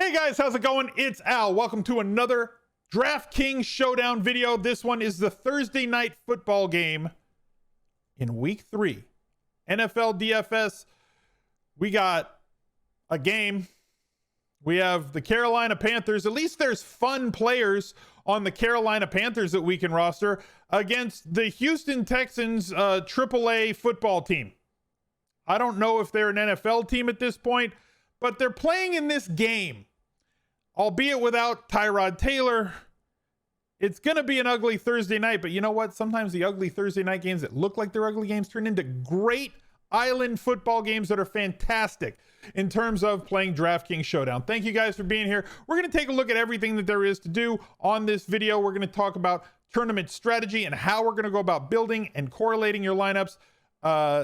Hey guys, how's it going? It's Al. Welcome to another DraftKings Showdown video. This one is the Thursday night football game in week 3. NFL DFS. We got a game. We have the Carolina Panthers. At least there's fun players on the Carolina Panthers that we can roster against the Houston Texans AAA football team. I don't know if they're an NFL team at this point, but they're playing in this game, albeit without Tyrod Taylor. It's going to be an ugly Thursday night, but you know what? Sometimes the ugly Thursday night games that look like they're ugly games turn into great island football games that are fantastic in terms of playing DraftKings Showdown. Thank you guys for being here. We're going to take a look at everything that there is to do on this video. We're going to talk about tournament strategy and how we're going to go about building and correlating your lineups.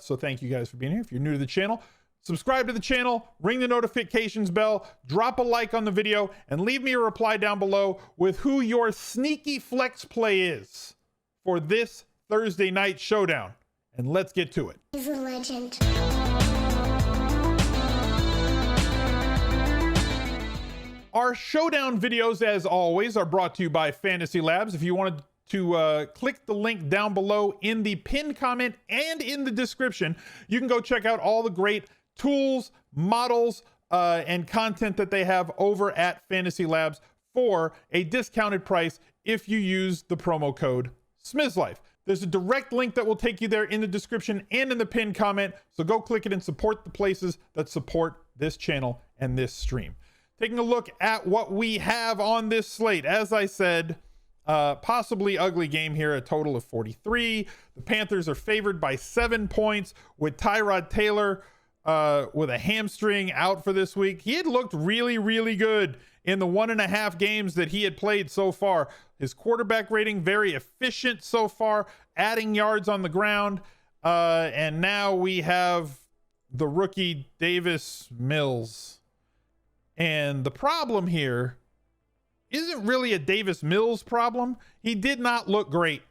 So thank you guys for being here. If you're new to the channel, subscribe to the channel, ring the notifications bell, drop a like on the video, and leave me a reply down below with who your sneaky flex play is for this Thursday night showdown. And let's get to it. He's a legend. Our showdown videos, as always, are brought to you by FantasyLabs. If you wanted to click the link down below in the pinned comment and in the description, you can go check out all the great tools, models, and content that they have over at FantasyLabs for a discounted price if you use the promo code smizzle. There's a direct link that will take you there in the description and in the pinned comment, so go click it and support the places that support this channel and this stream. Taking a look at what we have on this slate, as I said, possibly ugly game here, a total of 43. The Panthers are favored by 7 points with Tyrod Taylor with a hamstring out for this week. He had looked really, really good in the 1.5 games that he had played so far. His quarterback rating, very efficient so far, adding yards on the ground. And now we have the rookie Davis Mills. And the problem here isn't really a Davis Mills problem. He did not look great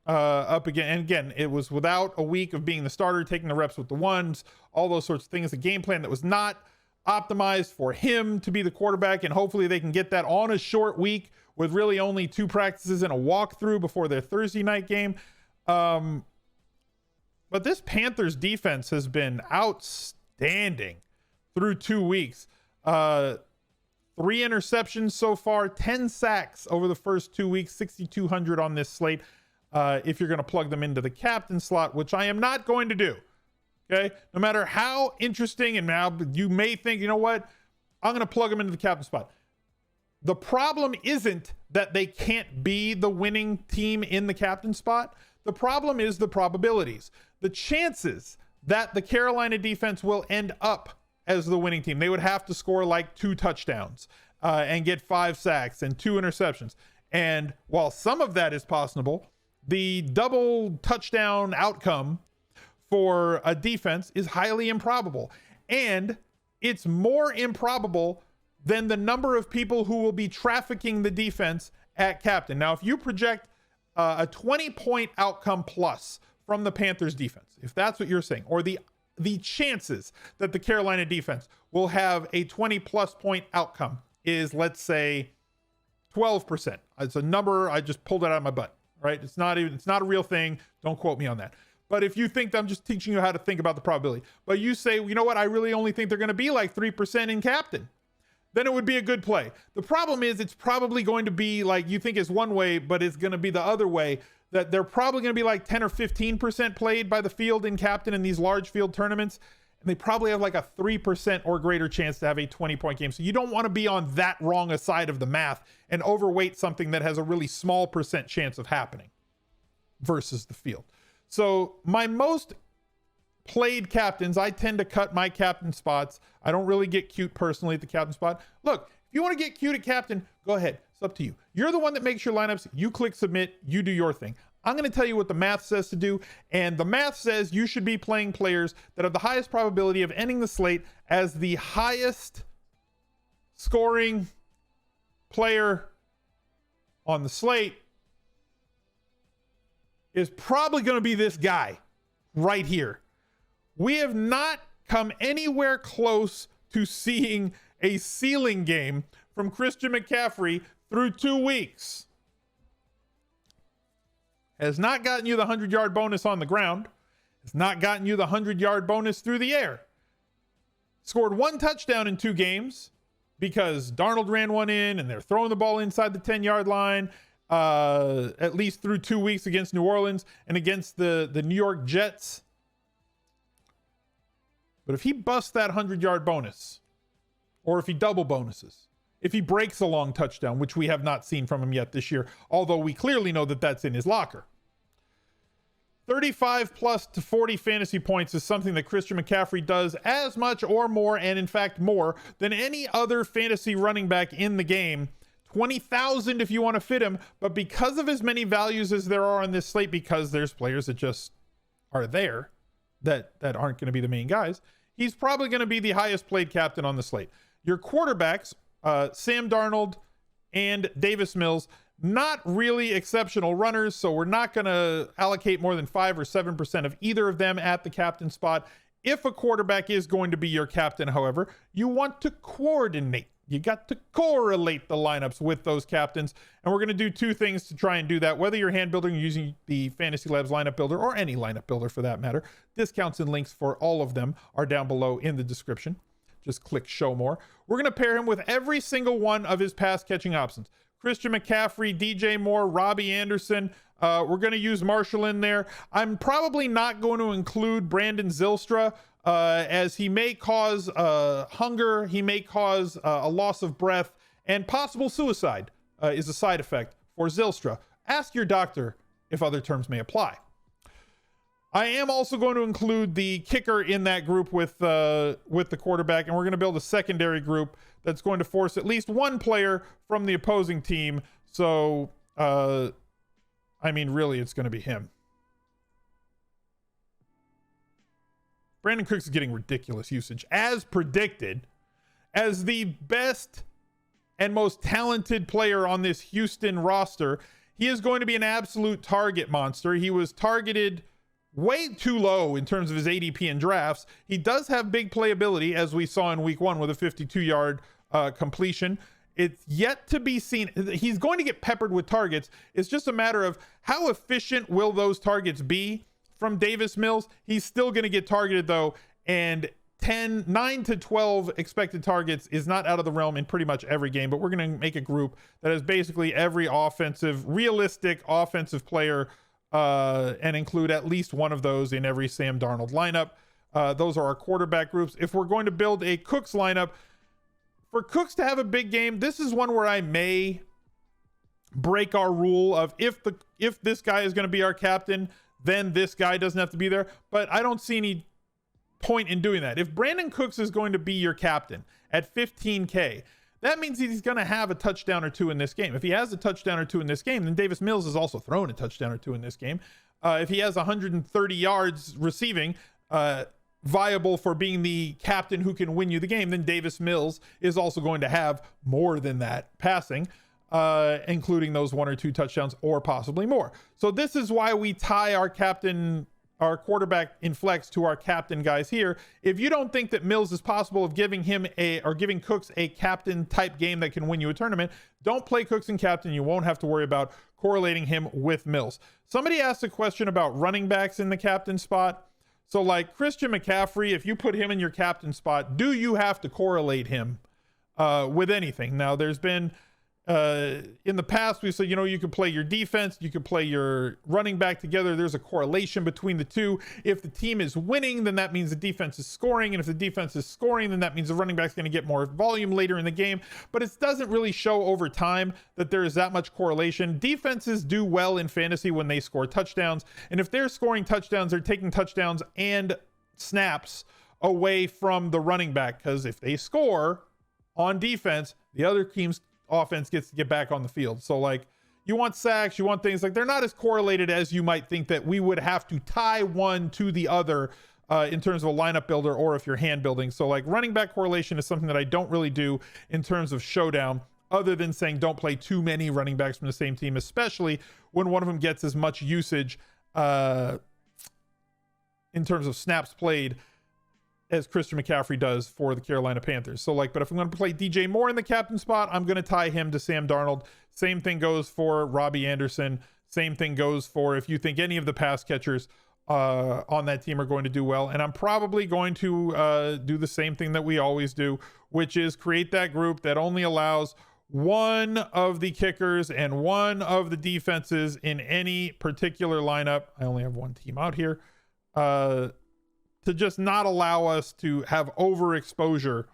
up again. And again, it was without a week of being the starter, taking the reps with the ones, all those sorts of things. A game plan that was not optimized for him to be the quarterback. And hopefully they can get that on a short week with really only 2 practices and a walkthrough before their Thursday night game. But this Panthers defense has been outstanding through 2 weeks. 3 interceptions so far, 10 sacks over the first 2 weeks, 6,200 on this slate. If you're going to plug them into the captain slot, which I am not going to do. Okay. No matter how interesting, and now you may think, you know what, I'm going to plug them into the captain spot. The problem isn't that they can't be the winning team in the captain spot. The problem is the probabilities, the chances that the Carolina defense will end up as the winning team. They would have to score like 2 touchdowns and get 5 sacks and 2 interceptions. And while some of that is possible, the double touchdown outcome for a defense is highly improbable. And it's more improbable than the number of people who will be trafficking the defense at captain. Now, if you project a 20-point outcome plus from the Panthers defense, if that's what you're saying, or the chances that the Carolina defense will have a 20+ point outcome is, let's say, 12%. It's a number I just pulled it out of my butt, right? It's not a real thing. Don't quote me on that. But if you think that I'm just teaching you how to think about the probability, but you say, you know what, I really only think they're going to be like 3% in captain, then it would be a good play. The problem is it's probably going to be like you think is one way, but it's going to be the other way, that they're probably going to be like 10 or 15% played by the field in captain in these large field tournaments. And they probably have like a 3% or greater chance to have a 20-point game. So you don't want to be on that wrong a side of the math and overweight something that has a really small percent chance of happening versus the field. So my most played captains, I tend to cut my captain spots. I don't really get cute personally at the captain spot. Look, if you want to get cute at captain, go ahead. It's up to you. You're the one that makes your lineups. You click submit. You do your thing. I'm going to tell you what the math says to do. And the math says you should be playing players that have the highest probability of ending the slate as the highest scoring player on the slate is probably going to be this guy right here. We have not come anywhere close to seeing a ceiling game from Christian McCaffrey through 2 weeks. Has not gotten you the 100-yard bonus on the ground. Has not gotten you the 100-yard bonus through the air. Scored 1 touchdown in 2 games because Darnold ran one in and they're throwing the ball inside the 10-yard line, at least through 2 weeks against New Orleans and against the New York Jets. But if he busts that 100-yard bonus, or if he double bonuses, if he breaks a long touchdown, which we have not seen from him yet this year, although we clearly know that that's in his locker. 35 plus to 40 fantasy points is something that Christian McCaffrey does as much or more, and in fact more, than any other fantasy running back in the game. 20,000 if you want to fit him, but because of as many values as there are on this slate, because there's players that just are there that aren't going to be the main guys, he's probably going to be the highest played captain on the slate. Your quarterbacks, Sam Darnold and Davis Mills, not really exceptional runners, so we're not going to allocate more than 5 or 7% of either of them at the captain spot. If a quarterback is going to be your captain, however, you want to coordinate. You got to correlate the lineups with those captains, and we're going to do 2 things to try and do that, whether you're hand building using the FantasyLabs lineup builder or any lineup builder for that matter. Discounts and links for all of them are down below in the description. Just click show more. We're going to pair him with every single one of his pass catching options. Christian McCaffrey, DJ Moore, Robbie Anderson. We're going to use Marshall in there. I'm probably not going to include Brandon Zylstra as he may cause hunger. He may cause a loss of breath, and possible suicide is a side effect for Zylstra. Ask your doctor if other terms may apply. I am also going to include the kicker in that group with the quarterback, and we're going to build a secondary group that's going to force at least one player from the opposing team. So, I mean, really, it's going to be him. Brandon Cooks is getting ridiculous usage, as predicted, as the best and most talented player on this Houston roster. He is going to be an absolute target monster. He was targeted way too low in terms of his ADP in drafts. He does have big playability, as we saw in week 1 with a 52-yard completion. It's yet to be seen. He's going to get peppered with targets. It's just a matter of how efficient will those targets be from Davis Mills. He's still going to get targeted though, and 9 to 12 expected targets is not out of the realm in pretty much every game, but we're going to make a group that has basically every realistic offensive player and include at least one of those in every Sam Darnold lineup. Those are our quarterback groups. If we're going to build a Cooks lineup, for Cooks to have a big game, this is one where I may break our rule of if this guy is going to be our captain, then this guy doesn't have to be there. But I don't see any point in doing that. If Brandon Cooks is going to be your captain at 15K, that means he's going to have a touchdown or 2 in this game. If he has a touchdown or 2 in this game, then Davis Mills has also thrown a touchdown or 2 in this game. If he has 130 yards receiving, viable for being the captain who can win you the game, then Davis Mills is also going to have more than that passing, including those 1 or 2 touchdowns or possibly more. So this is why we tie our quarterback in flex to our captain guys here. If you don't think that Mills is possible of giving Cooks a captain type game that can win you a tournament, don't play Cooks and captain. You won't have to worry about correlating him with Mills. Somebody asked a question about running backs in the captain spot. So like Christian McCaffrey, if you put him in your captain spot, do you have to correlate him with anything? Now there's been in the past we said, you could play your defense, you could play your running back together. There's a correlation between the two. If the team is winning, then that means the defense is scoring, and if the defense is scoring, then that means the running back's going to get more volume later in the game. But it doesn't really show over time that there is that much correlation. Defenses do well in fantasy when they score touchdowns, and if they're scoring touchdowns, they're taking touchdowns and snaps away from the running back, because if they score on defense, the other team's offense gets to get back on the field. So like, you want sacks, you want things like, they're not as correlated as you might think that we would have to tie one to the other in terms of a lineup builder, or if you're hand building. So like, running back correlation is something that I don't really do in terms of Showdown, other than saying don't play too many running backs from the same team, especially when one of them gets as much usage in terms of snaps played as Christian McCaffrey does for the Carolina Panthers. So like, but if I'm going to play DJ Moore in the captain spot, I'm going to tie him to Sam Darnold. Same thing goes for Robbie Anderson. Same thing goes for if you think any of the pass catchers on that team are going to do well. And I'm probably going to do the same thing that we always do, which is create that group that only allows one of the kickers and one of the defenses in any particular lineup. I only have one team out here, to just not allow us to have overexposure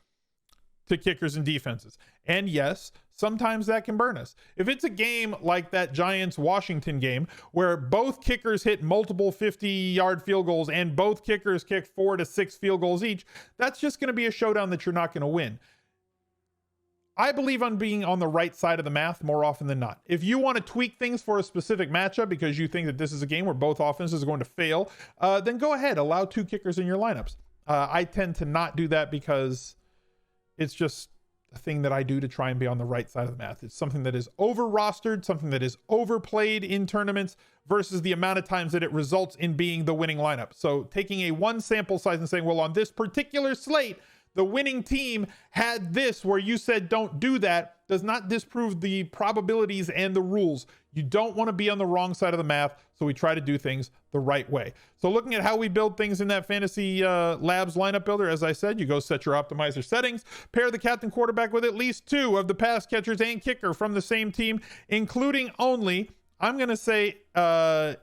to kickers and defenses. And yes, sometimes that can burn us. If it's a game like that Giants-Washington game where both kickers hit multiple 50-yard field goals and both kickers kick 4 to 6 field goals each, that's just going to be a showdown that you're not going to win. I believe on being on the right side of the math more often than not. If you want to tweak things for a specific matchup because you think that this is a game where both offenses are going to fail, then go ahead, allow 2 kickers in your lineups. I tend to not do that because it's just a thing that I do to try and be on the right side of the math. It's something that is over rostered, something that is overplayed in tournaments versus the amount of times that it results in being the winning lineup. So taking a one sample size and saying, well, on this particular slate, the winning team had this where you said don't do that, does not disprove the probabilities and the rules. You don't want to be on the wrong side of the math, so we try to do things the right way. So looking at how we build things in that Fantasy Labs lineup builder, as I said, you go set your optimizer settings, pair the captain quarterback with at least 2 of the pass catchers and kicker from the same team, including only, I'm going to say, I'm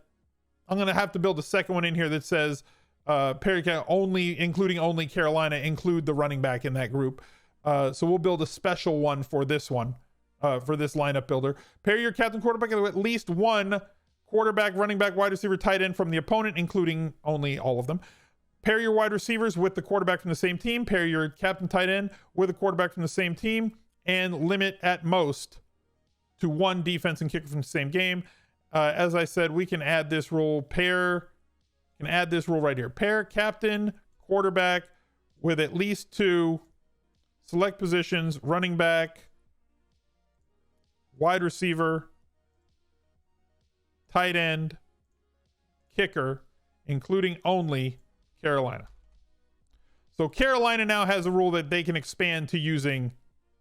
going to have to build a second one in here that says, including only Carolina, include the running back in that group. So we'll build a special one for this one, for this lineup builder. Pair your captain quarterback with at least 1 quarterback, running back, wide receiver, tight end from the opponent, including only all of them. Pair your wide receivers with the quarterback from the same team. Pair your captain tight end with a quarterback from the same team, and limit at most to 1 defense and kicker from the same game. As I said, we can add this rule. Can add this rule right here. Pair captain quarterback with at least 2 select positions: running back, wide receiver, tight end, kicker, including only Carolina. So Carolina now has a rule that they can expand to using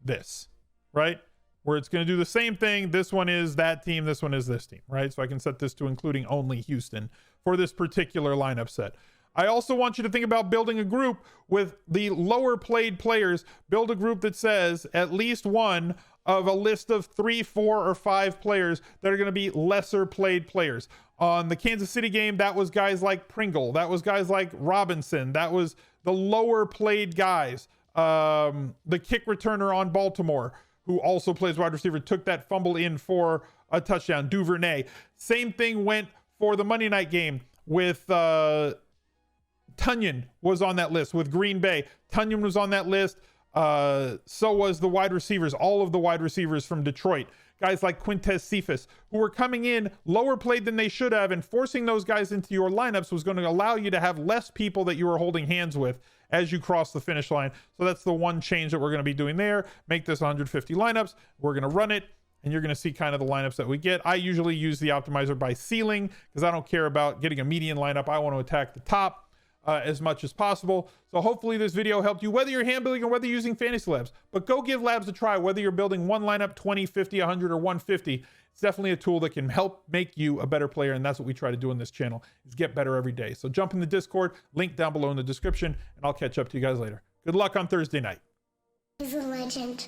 this, right? Where it's going to do the same thing. This one is that team, this one is this team, right? So I can set this to including only Houston for this particular lineup set. I also want you to think about building a group with the lower played players. Build a group that says at least one of a list of 3, 4, or 5 players that are going to be lesser played players. On the Kansas City game, that was guys like Pringle. That was guys like Robinson. That was the lower played guys. The kick returner on Baltimore, who also plays wide receiver, took that fumble in for a touchdown. Duvernay. Same thing went for the Monday night game with Tunyon was on that list with Green Bay. Tunyon was on that list. So was the wide receivers, all of the wide receivers from Detroit. Guys like Quintez Cephas, who were coming in lower played than they should have, and forcing those guys into your lineups was going to allow you to have less people that you were holding hands with as you cross the finish line. So that's the one change that we're going to be doing there. Make this 150 lineups. We're going to run it, and you're going to see kind of the lineups that we get. I usually use the optimizer by ceiling because I don't care about getting a median lineup. I want to attack the top as much as possible. So hopefully this video helped you, whether you're hand building or whether you're using FantasyLabs. But go give Labs a try, whether you're building one lineup, 20, 50, 100, or 150. It's definitely a tool that can help make you a better player, and that's what we try to do on this channel, is get better every day. So jump in the Discord, link down below in the description, and I'll catch up to you guys later. Good luck on Thursday night. He's a legend.